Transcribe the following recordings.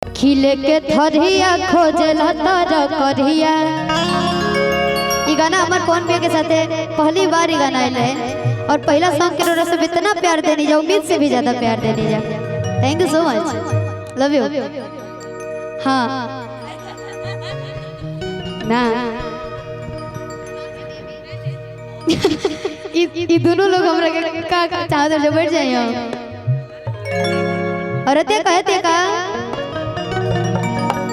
खिले के थरिया खोजला तर करिया। ये गाना हमारे कौन भैया के साथ पहली बार ये गाना आया है और पहला सॉन्ग के रोड से इतना प्यार देनी जा, उम्मीद से भी ज्यादा प्यार देनी जा। Thank you so much, love you. हाँ ना ये दोनों लोग हमरा के का चाहते जो बैठ जाए और ते कहते का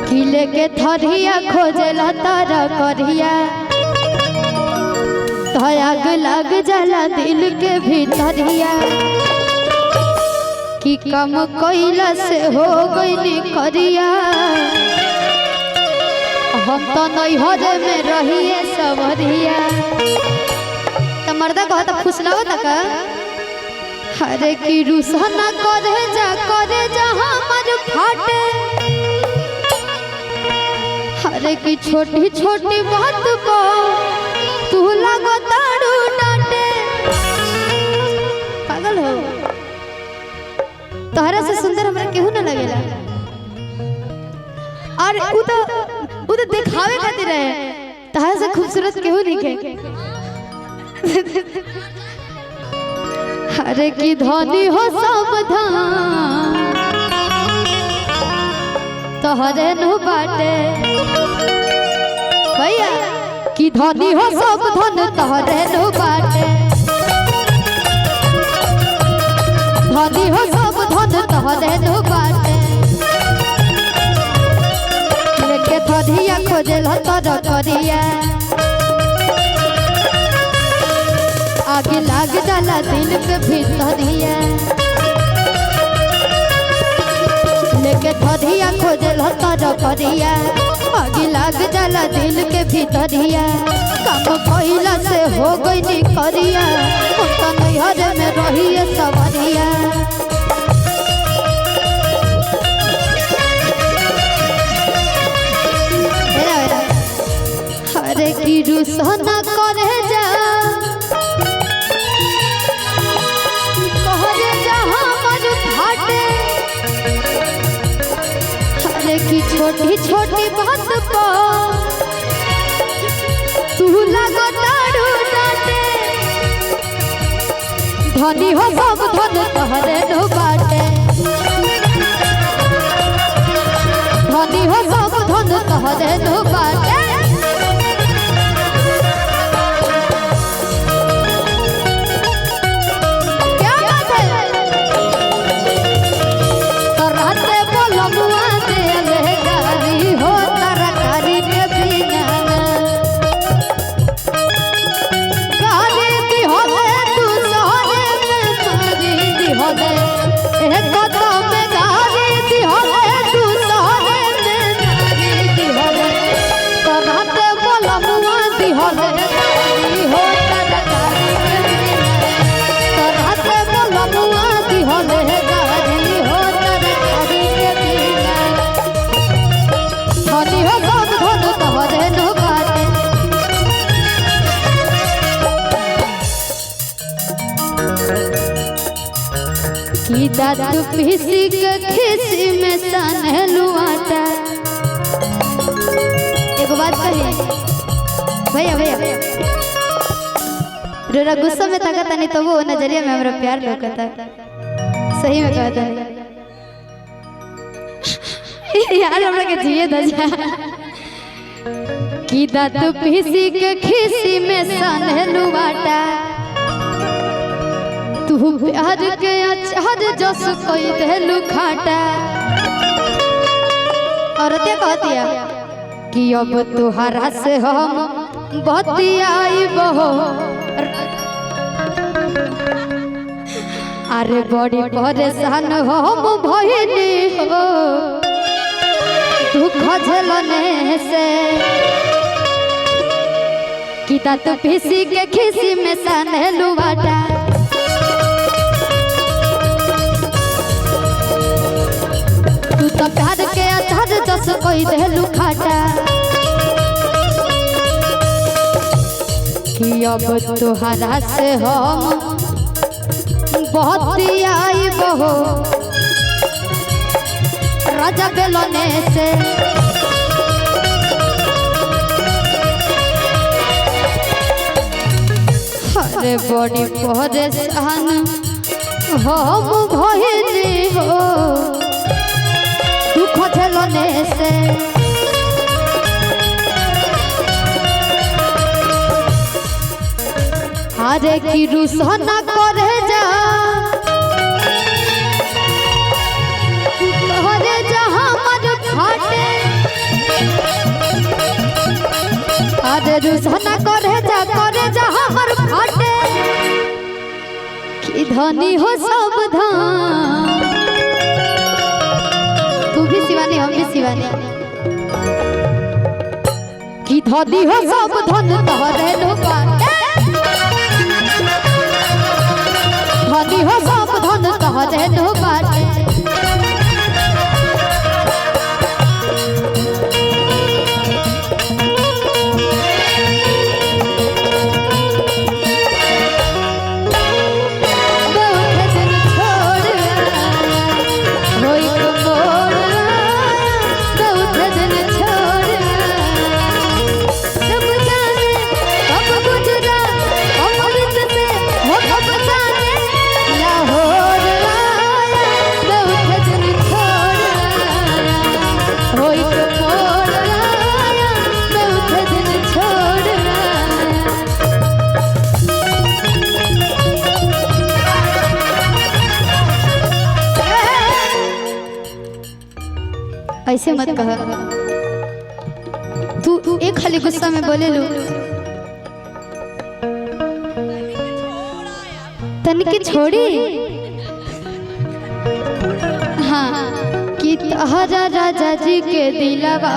खिले के थरिया खोजला तर करिया। आग लग जाला दिल के भीतरिया कि कम कोइला से हो गई करिया। हम तो नैहर में रहिए सवरिया। तो मर्दा कहता फुसलाओ तक हरे की रुसना करे जा हमर फाटे। हरे की छोटी छोटी बात को तू लगो ताड़ू डांटे। पागल हो, तोहरा से सुंदर हमरा केहू ना लगेला। और उ तो दिखावे खातिर है, तोहरा से खूबसूरत केहू नहीं के। हरे की धनी हो सावधान तोहरे नु बाटे भैया कि धनी हो सब धन तोहरे नु बाटे। धनी हो सब धन तोहरे नु बाटे। लेके थरिया खोजल तर करिया। आगे लाग जाला दिल के भीतरिया। लेके थरिया खोजल तर करिया। आगे लाग जाला दिल के भीतरिया। काम कोइला से हो गई नी करिया। उनका नैहर में रहिए सवरिया। हरे की रुसना करे जा कहरे जा हमर फाटे। हरे की छोटी छोटी बात को तू लगो ताड़ू डांटे। धनी हो सब धन तोहरे नु बाटे। धनी हो सब धन तोहरे नु बाटे। की दांत पीसी के खिसी में सनलू आटा। एक बात कही भैया रोरा गुस्सा में ताकत नहीं तो वो नजरिया में हमरा प्यार लौकता। सही में कहता है यार हमरा के जिए दजा। की दांत पीसी के खिसी में सनलू आटा। तू प्यार के अचार जस कोई देलू खाटा। औरतें कहतिया कि अब तुहरा से हम बतियाई बहो। अरे बड़ी परेशान हम भइनी हो दुख झेलने से। कि दांत पीसी के खिसी में सनलू बाटा। तो प्यार के अचार जस कोई देलू खाटा। कि अब तुहरा से हम बतियाई बहो। राजा बेलने से अरे बड़ी परेशान हम भइली हो दुख झेलने से अरे की रुसना करे जा अरे जहाँ मन फाटे अरे रुसना करे जा हमर फाटे कि धनी हो सब धाम। तू भी शिवानी हम भी शिवानी कि धनी हो सब धन तोहरे नो बाटे धनी हो सब धन तोहरे नो बाटे ऐसे मत कह तू एक खाली गुस्सा में बोले लो तनिक छोड़ी हाँ कि तहरा राजा जी के दिलवा